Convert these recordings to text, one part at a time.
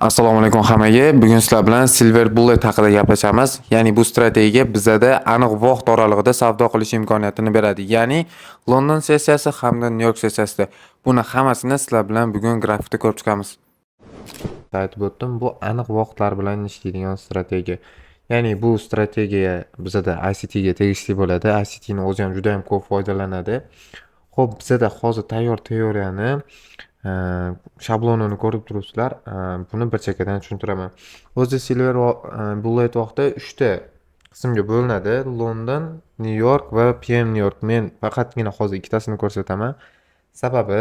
Assalomu alaykum hammaga. Bugun sizlar bilan Silver Bullet haqida gaplashamiz. Ya'ni bu strategiya bizada aniq vaqt oralig'ida savdo qilish imkoniyatini beradi. Ya'ni London sessiyasi hamda New York sessiyasida. Buni hammasini sizlar bilan bugun grafikda ko'rib chiqamiz. Aytib o'tdim, bu aniq vaqtlar bilan ishlaydigan strategiya. Ya'ni bu strategiya bizada ICT ga tegishli bo'ladi. ICT ni o'zi ham juda ham ko'p foydalanadi. Xo'p, bizada hozir tayyor teoriyani shablonini ko'rib turibsizlar. Buni bir chekkadan tushuntiraman. O'zi Silver Bullet vaqti 3 ta qismga bo'linadi: London, New York va PM New York. Men faqatgina hozir ikkitasini ko'rsataman. Sababi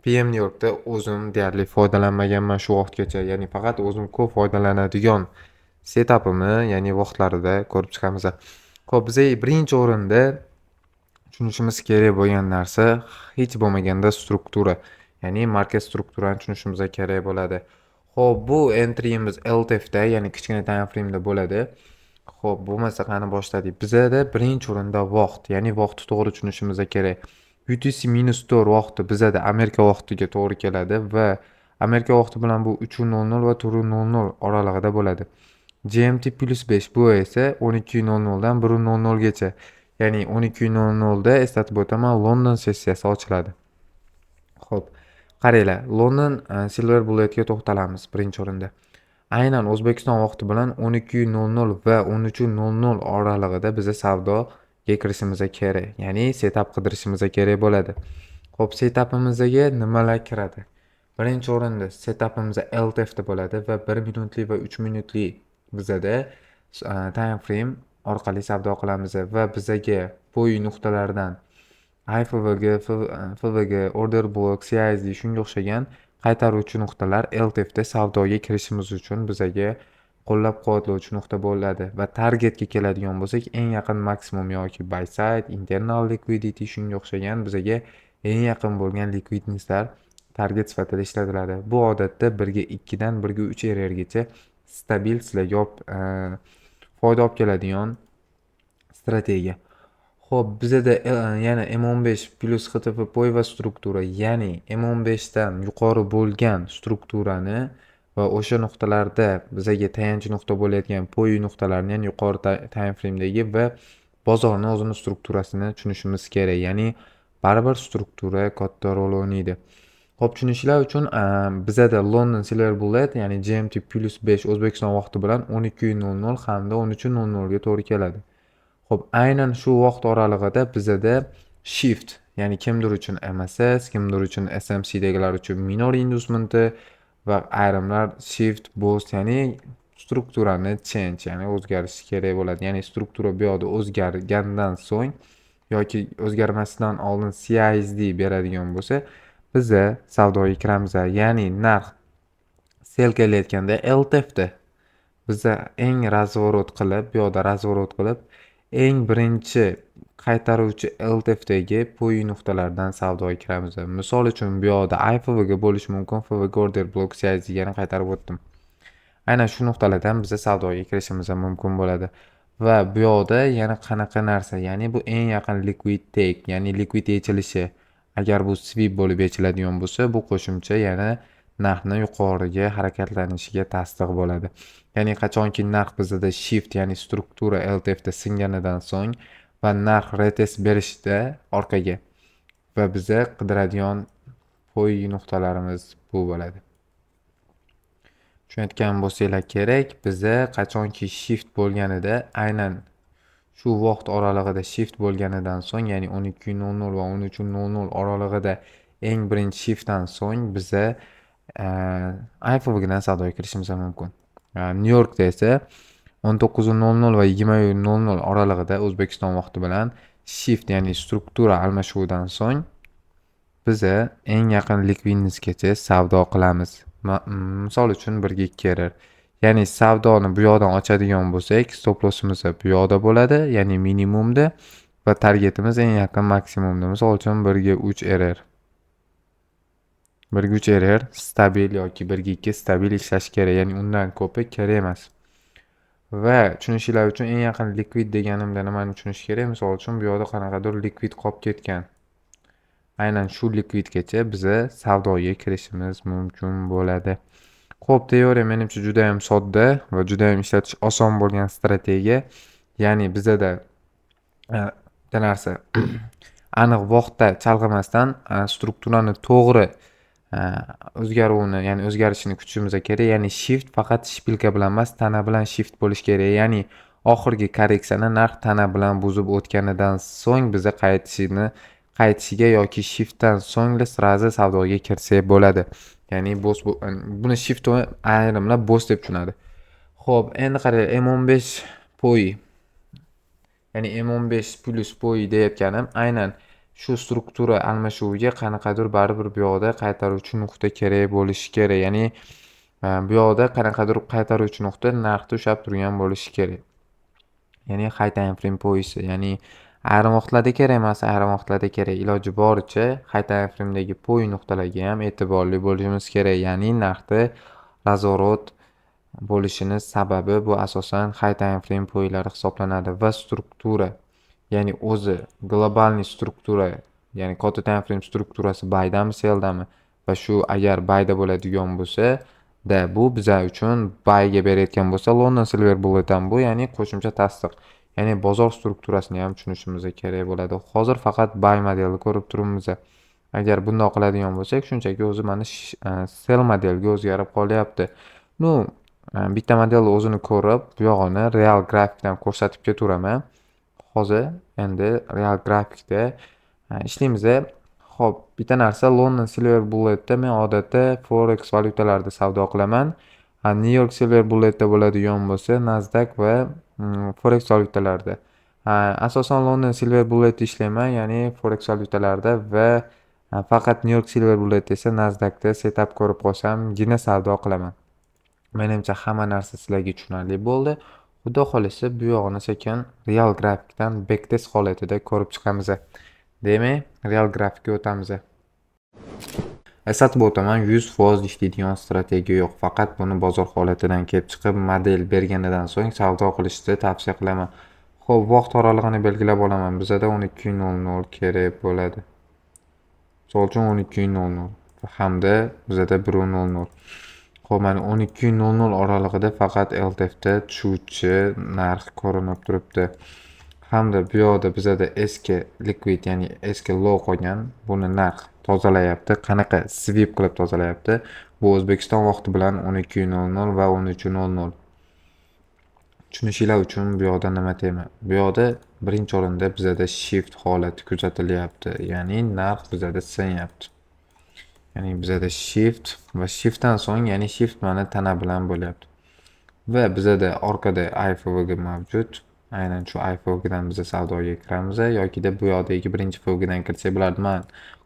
PM New Yorkda o'zim deyarli foydalanmaganman shu vaqtgacha. Ya'ni faqat o'zim ko'p foydalanadigan setapimni, ya'ni vaqtlarida ko'rib chiqamiz. Xo'p, biz birinchi o'rinda tushunishimiz kerak bo'lgan narsa hech bo'lmaganda struktura. Ya'ni market strukturani tushunishimiz kerak bo'ladi. Xo'p, bu entry'imiz LTF da, ya'ni kichkina time frame'da bo'ladi. Xo'p, bo'lmasa qani boshladik. Bizda birinchi o'rinda vaqt, ya'ni vaqtni to'g'ri tushunishimiz kerak. UTC-4 vaqti bizda Amerika vaqtiga to'g'ri keladi va Amerika vaqti bilan bu 3:00 va 4:00 oralig'ida bo'ladi. GMT+5 bu esa 12:00 dan 1:00 gacha. Ya'ni 12:00 da eslatib o'taman, London sessiyasi ochiladi. Xo'p, qaranglar, London Silver Bulletga to'xtalamiz birinchi o'rinda. Aynan O'zbekiston vaqti bilan 12:00 va 13:00 oralig'ida biz savdoga kirishimiz kerak. Ya'ni setup qidirishimiz kerak bo'ladi. Xo'p, setupimizga nimalar kiradi? Birinchi o'rinda setupimiz LTF da bo'ladi va 1 minutli va 3 minutli bizada time frame orqali savdo qilamiz va bizaga bo'yi nuqtalardan IFVG, FVG, order block, CISD shunga o'xshagan qaytaruvchi nuqtalar LTF da savdoga kirishimiz uchun bizaga qo'llab-quvvatlovchi nuqta bo'ladi va targetga keladigan bo'lsak, eng yaqin maksimum yoki buy side, internal liquidity shunga o'xshagan bizaga eng yaqin bo'lgan likvidnesslar target sifatida ishlatiladi. Bu odatda 1 ga 2 dan 1 ga 3 errorgacha stabil sizlarga foyda olib keladigan strategiya. Xo'p, bizda yana M15 plus XTF poyva struktura, ya'ni M15 dan yuqori bo'lgan strukturani va o'sha nuqtalarda bizaga tayanch nuqta bo'layotgan poyi nuqtalarni, ya'ni yuqori time frame'dagi va bozorning o'zini strukturasini tushunishimiz kerak. Ya'ni baribir struktura katta rol o'ynaydi. Xo'p, tushunishlar uchun bizda London Silver Bullet, ya'ni GMT+5 O'zbekiston vaqti bilan 12:00 hamda 13:00 ga to'g'ri keladi. Xo'p, aynan shu vaqt oralig'ida bizda shift, ya'ni kimdir uchun MSS, kimdir uchun SMC deganlar uchun minor inducement va ayrimlar shift boost, ya'ni strukturani change, ya'ni o'zgarishi kerak bo'ladi. Ya'ni struktura bu yoqda o'zgargandan so'ng yoki o'zgarmasidan oldin CISD beradigan bo'lsa, biz savdoga kiramiz. Ya'ni narx sell kelayotganda LTF da biz eng razvorot qilib, bu yoqda razvorot qilib eng birinchi qaytaruvchi LTF dagi poyi nuqtalardan savdoga kiramiz. Misol uchun bu yoqda IFVG bo'lishi mumkin, FVG order block CISD-ni qaytarib o'tdim. Aynan shu nuqtalardan biz savdoga kirishimiz mumkin bo'ladi. Va bu yoqda yana qanaqa narsa, ya'ni bu eng yaqin liquid take, ya'ni liquid yechilishi. Agar bu sweep bo'lib yechiladigan bo'lsa, bu qo'shimcha yana narxni yuqoriga harakatlanishiga tasdiq bo'ladi. Ya'ni qachonki narx bizda shift, ya'ni struktura LTF da singanidan so'ng va narx retest berishda orqaga va biza qidiradigan poy nuqtalarimiz bu bo'ladi. Tushunayotgan bo'lsanglar kerak, biza qachonki shift bo'lganida, aynan shu vaqt oralig'ida shift bo'lganidan so'ng, ya'ni 12:00 va 13:00 oralig'ida eng birinchi shiftdan so'ng biza IFVG dan savdoga kirishimiz mumkin. New Yorkda esa 19:00 va 20:00 oralig'ida O'zbekiston vaqti bilan shift, ya'ni struktura almashuvidan so'ng biza eng yaqin likvidnessgacha savdo qilamiz. Misol uchun 1 ga 2 error. Ya'ni savdoni bu yoqdan ochadigan bo'lsak, stop lossimiz bu yoqda bo'ladi, ya'ni minimumda va targetimiz eng yaqin maksimumda. Misol uchun 1 ga 3 error. 1 ga 3 error stabil yoki 1 ga 2 stabil ishlash kerak, ya'ni undan ko'pi kerak emas. Va tushunishlar uchun eng yaqin likvid deganimda nimani tushunish kerak? Misol uchun bu yoqda qanaqadir likvid qolib ketgan. Aynan shu likvidgacha biza savdoga kirishimiz mumkin bo'ladi. Xo'p, teoriya menimcha juda ham sodda va juda ham ishlatish oson bo'lgan strategiya. Ya'ni bizada bitta narsa aniq vaqtda chalg'imasdan strukturani to'g'ri a, o'zgaruvini, ya'ni o'zgarishini kutishimiz kerak. Ya'ni shift faqat shpilka bilan emas, tana bilan shift bo'lishi kerak. Ya'ni oxirgi korreksiyani narx tana bilan buzib o'tganidan so'ng biza qaytishiga yoki shiftdan so'ng srazi savdoga kirsak bo'ladi. Ya'ni buni shift ayrimlar bo'sh deb tushunadi. Xo'p, endi qarang, M15 POI, ya'ni M15 plus POI deyotganim aynan shu struktura almashuviga qanaqadir baribir bu yoqda qaytaruvchi nuqta kerak bo'lishi kerak. Ya'ni bu yoqda qanaqadir qaytaruvchi nuqta narxda ushlab turgan bo'lishi kerak. Ya'ni high time frame POI'si, ya'ni ayrim vaqtlarda kerak emas, ayrim vaqtlarda kerak. Iloji boricha high time frame'dagi POI nuqtalarga ham e'tiborli bo'lishimiz kerak. Ya'ni narxda razvorot bo'lishini sababi bu asosan high time frame POI'lari hisoblanadi va struktura, ya'ni o'zi globalniy struktura, ya'ni katta time frame strukturasi buydami, selldami va shu agar buyda bo'ladigan bo'lsa, bu bizlar uchun buyga berayotgan bo'lsa, London Silver Bullet ham bu, ya'ni qo'shimcha tasdiq. Ya'ni bozor strukturasini ham tushunishimiz kerak bo'ladi. Hozir faqat buy modelni ko'rib turibmiz. Agar bundoq qiladigan bo'lsak, shunchaki o'zi mana sell modelga o'zgarib qolyapti. Bitta modelni o'zini ko'rib, bu yog'ini real grafikdan ko'rsatib ketaveraman. Hozir endi real grafikda ishlaymiz. Xo'p, bitta narsa, London Silver Bulletda men odatda forex valyutalarda savdo qilaman. New York Silver Bulletda bo'ladigan bo'lsa, Nasdaq va forex valyutalarda. Asosan London Silver Bulletda ishlayman, ya'ni forex valyutalarda va faqat New York Silver Bullet esa Nasdaqda setup ko'rib qolsam-gina savdo qilaman. Menimcha hamma narsa sizlarga tushunarli bo'ldi. Xudo xolisa bu yog'ini sekin real grafikdan backtest holatida ko'rib chiqamiz. Demak, real grafikka o'tamiz. Eslatib o'taman, 100% ishlaydigan strategiya yo'q. Faqat buni bozor holatidan kelib chiqib, model berganidan so'ng savdo qilishni tavsiya qilaman. Xo'p, vaqt oralig'ini belgilab olaman. Bizada 12:00 kerak bo'ladi. Misol uchun 12:00 hamda bizada 1:00. Xo'p, mana 12:00 oralig'ida faqat LTF'da tushuvchi narx ko'rinib turibdi. Hamda bu yoqda bizada eski liquid, ya'ni eski low qolgan, buni narx tozalayapti. Qanaqa sweep qilib tozalayapti? Bu O'zbekiston vaqti bilan 12:00 va 13:00. Tushunishinglar uchun bu yoqda nima tema? Bu yoqda birinchi o'rinda bizada shift holati kuzatilyapti. Ya'ni narx bizada sinyapti. Ya'ni bizada shift va shiftdan so'ng, ya'ni shift mana tana bilan bo'lyapti. Va bizada orqada IFOG mavjud. Aynan shu IFOG dan biz savdoga kiramiz yoki bu yoqdagi birinchi FOG dan kirsak bo'lardi. Men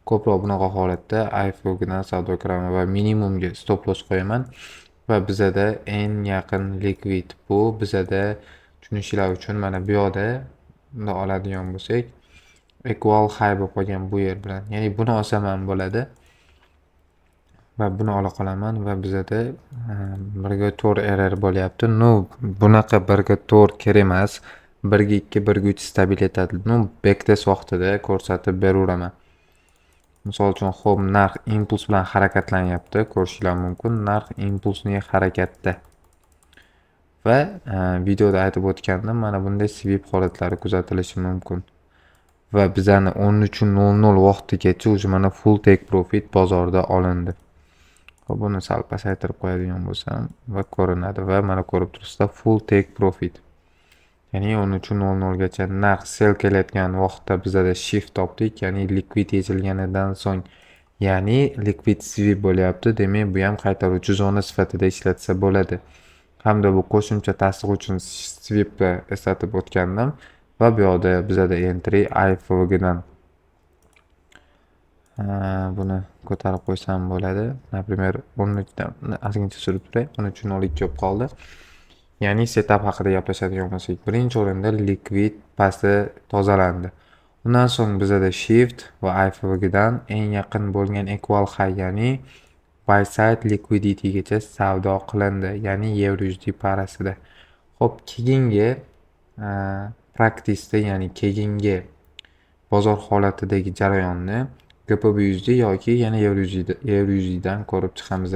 ko'proq bunaqa holatda IFOG dan savdo kiraman va minimumga stop loss qo'yaman. Va bizada eng yaqin liquid bu bizada, tushunishinglar uchun, mana bu yoqda oladigan bo'lsak, equal high bo'lib qolgan bu yer bilan. Ya'ni buni olsam ham bo'ladi. Va buni ola qolaman va bizada 1/4 error bo'lyapti. Bunaqa 1/4 kerak emas. 1/2, 1/3 stabil etadi. Backtest vaqtida ko'rsatib beraveraman. Misol uchun, xo'p, narx impuls bilan harakatlanyapti. Ko'rishinglar mumkin, narx impulsning harakatda. Va videoda aytib o'tgandim, mana bunday sweep holatlari kuzatilishi mumkin. Va bizani 13:00 vaqtigacha o'zi mana full take profit bozorda olindi. Buni sal pasaytirib qo'yadigan bo'lsam va ko'rinadi va mana ko'rib turibsizlar, full take profit. Ya'ni 13:00 gacha narx sell kelayotgan vaqtda bizada shift topdik, ya'ni liquid yechilganidan so'ng, ya'ni liquid sweep bo'lyapti. Demak, bu ham qaytaruvchi zona sifatida ishlatsa bo'ladi. Hamda bu qo'shimcha tasdiq uchun sweepni eslatib o'tgandim va bu yoqda bizada entry IFOG dan buni ko'tarib qo'ysam bo'ladi. Например, 13 dan ozgincha surib turay. 13:02 bo'lib qoldi. Ya'ni setup haqida gaplashadigan bo'lsak, birinchi o'rinda liquid pasti tozalandi. Undan so'ng bizada shift va IFOG dan eng yaqin bo'lgan equal high, ya'ni buy side liquidity gacha savdo qilindi, ya'ni EURUSD parasida. Xo'p, keyingi practice'da, ya'ni keyingi bozor holatidagi jarayonni GBP USD yoki yana EURUSD dan ko'rib chiqamiz.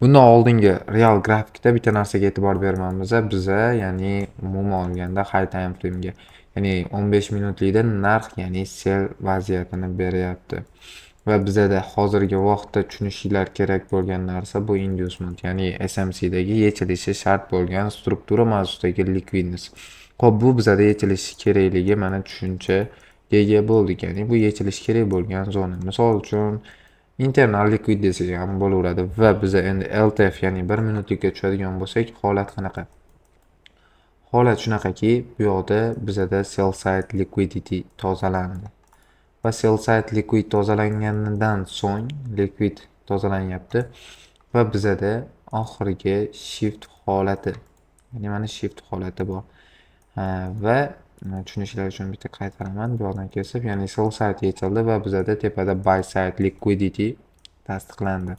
Bundan oldingi real grafikda bitta narsaga e'tibor berganmiz. Biza, ya'ni umuman olganda high time frame'ga, ya'ni 15 minutlikda narx, ya'ni sell vaziyatini beryapti. Va bizada hozirgi vaqtda tushunishinglar kerak bo'lgan narsa bu inducement, ya'ni SMC'dagi yechilishi shart bo'lgan struktura mavzusidagi liquidness. Xo'p, bu bizada yechilishi kerakligi mana tushunchaga ega bo'ldik. Ya'ni bu yechilishi kerak bo'lgan zona. Misol uchun internal liquidity ham bo'laveradi va biza endi LTF, ya'ni 1 minutlikka tushadigan bo'lsak, holat qanaqa? Holat shunaqaki, bu yoqda bizada sell side liquidity tozalandi. Va sell side liquid tozalanganidan so'ng liquid tozalanyapti va bizada oxirgi shift holati, ya'ni mana shift holati bor. Va tushunishlar uchun bitta qaytaraman bu yoqdan kesib, ya'ni sell side yechildi va bizada tepada buy side liquidity tasdiqlandi.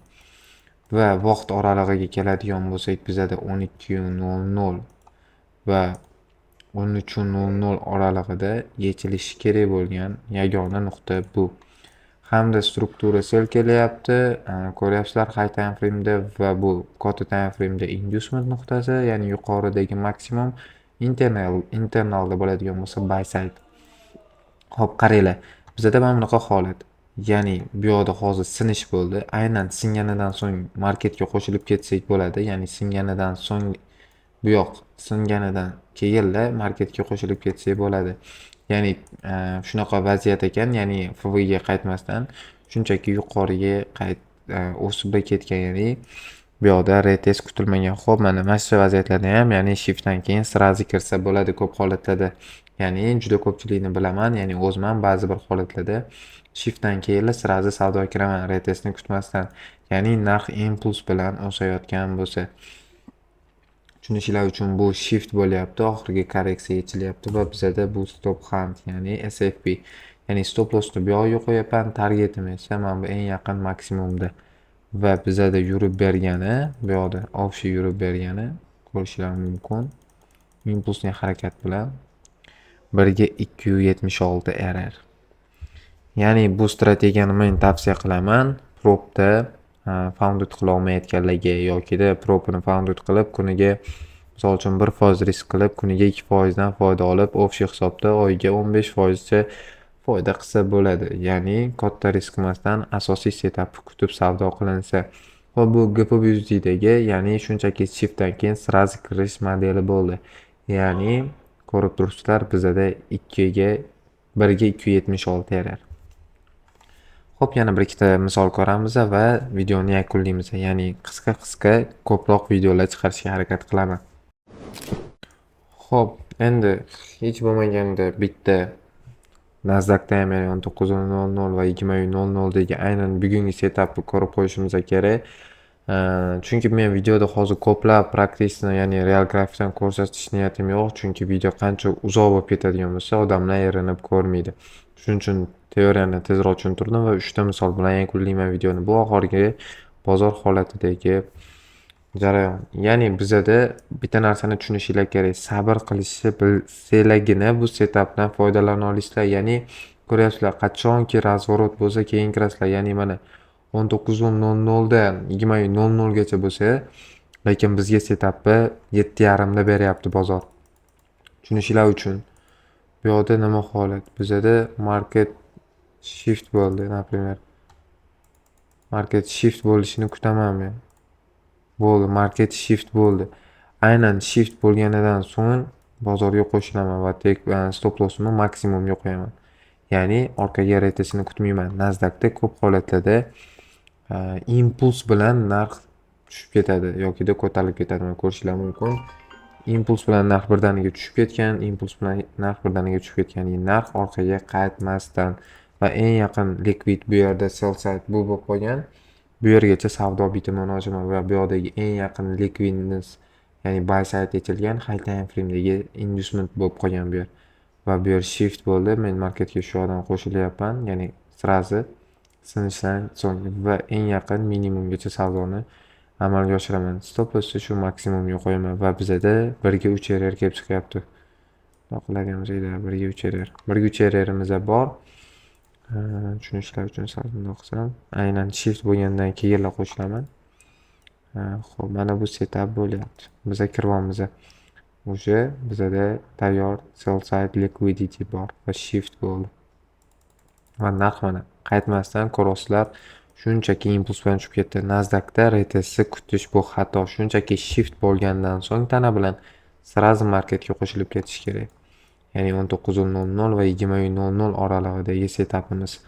Va vaqt oralig'iga keladigan bo'lsak, bizada 12:00 va 13:00 oralig'ida yechilishi kerak bo'lgan yagona nuqta bu. Hamda struktura sell kelyapti, ko'ryapsizlar high time frame'da va bu katta time frame'da inducement nuqtasi, ya'ni yuqoridagi maksimum internalda bo'ladigan bo'lsa buy side. Xo'p, qaranglar. Bizada mana bunaqa holat. Ya'ni bu yoqda hozir sinish bo'ldi. Aynan singanidan so'ng marketga qo'shilib ketsak bo'ladi. Ya'ni singanidan so'ng bu yoq singanidan keyinla marketga qo'shilib ketsak bo'ladi. Ya'ni shunaqa vaziyat ekan, ya'ni FV ga qaytmasdan shunchaki yuqoriga o'sib ketgan, ya'ni bu yoqda retest kutilmagan. Xo'p, mana shu vaziyatlarda ham, ya'ni shiftdan keyin sirazi kirsa bo'ladi ko'p holatlarda. Ya'ni juda ko'pchilikni bilaman, ya'ni o'zim ham ba'zi bir holatlarda shiftdan keyin sirazi savdoga kiraman retestni kutmasdan. Ya'ni narx impuls bilan o'sayotgan bo'lsa. Tushunishlar uchun bu shift bo'lyapti, oxirgi korreksiya yechilyapti va bizada bu stop hunt, ya'ni SFP. Ya'ni stop lossni bu yoqqa qo'yaman, targetim esa mana bu eng yaqin maksimumda. Va bizada yurib bergani, bu yoqda option yurib bergani ko'rishlar mumkin. Impulsli harakat bilan 1:276 error. Ya'ni bu strategiyani men tavsiya qilaman. Propda founded qila olmayotganlarga yoki-da propini founded qilib, kuniga misol uchun 1% risk qilib, kuniga 2% dan foyda olib, offshore hisobda oyiga 15% cha foyda qilsa bo'ladi. Ya'ni katta risk emasdan asosiy setapni kutib savdo qilinsa. Va bu GPUSDdagi, ya'ni shunchaki shiftdan keyin sirazi kirish modeli bo'ldi. Ya'ni ko'rib turibsizlar, bizada 1:276 error. Xo'p, yana bir ikkita misol ko'ramiz va videoni yakunlaymiz. Ya'ni qisqa ko'proq videolar chiqarishga harakat qilaman. Xo'p, endi hech bo'lmaganda bitta Nasdaqda ham 19:00 va 20:00dagi aynan bugungi setapni ko'rib qo'yishimiz kerak. Chunki men videoda hozir ko'plab praktikasini, ya'ni real grafikdan ko'rsatish niyatim yo'q, chunki video qancha uzoq bo'lib ketadigan bo'lsa, odamlar erinib ko'rmaydi. Shuning uchun teoriyani tezroq tushuntirdim va 3 ta misol bilan yakunlayman videoni. Bu oxirgi bozor holatidagi jarayon. Ya'ni bizada bitta narsani tushunishinglar kerak. Sabr qilishni bilsanglargina bu setapdan foydalana olasizlar. Ya'ni ko'ryapsizlar, qachonki razvorot bo'lsa keyin kirasizlar. Ya'ni mana 19:00 dan 20:00 gacha bo'lsa, lekin bizga setapni 7:30 da beryapti bozor. Tushunishinglar uchun. Bu yoqda nima holat? Bizada market shift bo'ldi, например. Market shift bo'lishini kutaman men. Bo'ldi, market shift bo'ldi. Aynan shift bo'lganidan so'ng bozorga qo'shilaman va stop loss'imni maksimumga qo'yaman. Ya'ni orqaga retestini kutmayman. Nasdaqda ko'p holatlarda impuls bilan narx tushib ketadi yoki-da ko'tarilib ketadi. Mana ko'rishlar mumkin. Impuls bilan narx birdaniga tushib ketgan, impuls bilan narx birdaniga tushib ketgan, ya'ni narx orqaga qaytmasdan va eng yaqin liquid bu yerda sell side bu bo'lib qolgan. Bu yergacha savdo bitimini ochaman va bu yoqdagi eng yaqin liquidness, ya'ni buy side yechilgan high time frame'dagi inducement bo'lib qolgan bu yer. Va bu yer shift bo'ldi. Men marketga shu yoqdan qo'shilyapman, ya'ni sirazi sinishdan so'ng va eng yaqin minimumgacha savdoni amalga oshiraman. Stop lossni shu maksimumga qo'yaman va bizada 1:3 error kelib chiqyapti. Qiladigan joyda 1:3 error. 1:3 errorimiz bor. Tushunishlar uchun sal bundoq qilsam, aynan shift bo'lgandan keyin qo'shilaman. Xo'p, mana bu setup bo'lyapti. Biza kiryapmiz. O'sha bizada tayyor sell side liquidity bor va shift bo'ldi. Va narx mana qaytmasdan ko'rasizlar, shunchaki impuls bilan tushib ketdi. Nasdaqda retestni kutish bu xato. Shunchaki shift bo'lgandan so'ng tana bilan srazi marketga qo'shilib ketish kerak. Ya'ni 19:00 va 20:00 oralig'idagi setapimiz.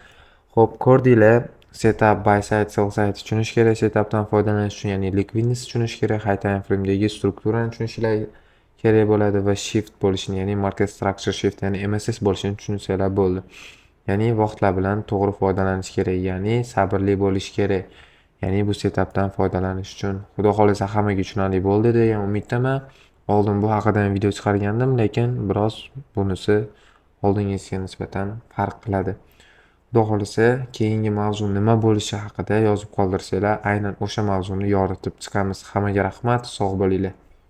Xo'p, ko'rdinglar, setup buy side sell side tushunish kerak, setupdan foydalanish uchun, ya'ni liquidity tushunish kerak, high time frame'dagi strukturani tushunishlar kerak bo'ladi va shift bo'lishini, ya'ni market structure shift, ya'ni MSS bo'lishini tushunsanglar bo'ldi. Ya'ni vaqtlar bilan to'g'ri foydalanish kerak, ya'ni sabrli bo'lish kerak. Ya'ni bu setupdan foydalanish uchun. Xudo xolisa hammaga tushunarli bo'ldi degan umiddaman. Oldin bu haqida ham video chiqargandim, lekin biroz bunisi oldingisiga nisbatan farq qiladi. Xudo xolisa keyingi mavzu nima bo'lishi haqida yozib qoldirsanglar, aynan o'sha mavzuni yoritib chiqamiz. Hammaga rahmat, sog' bo'linglar.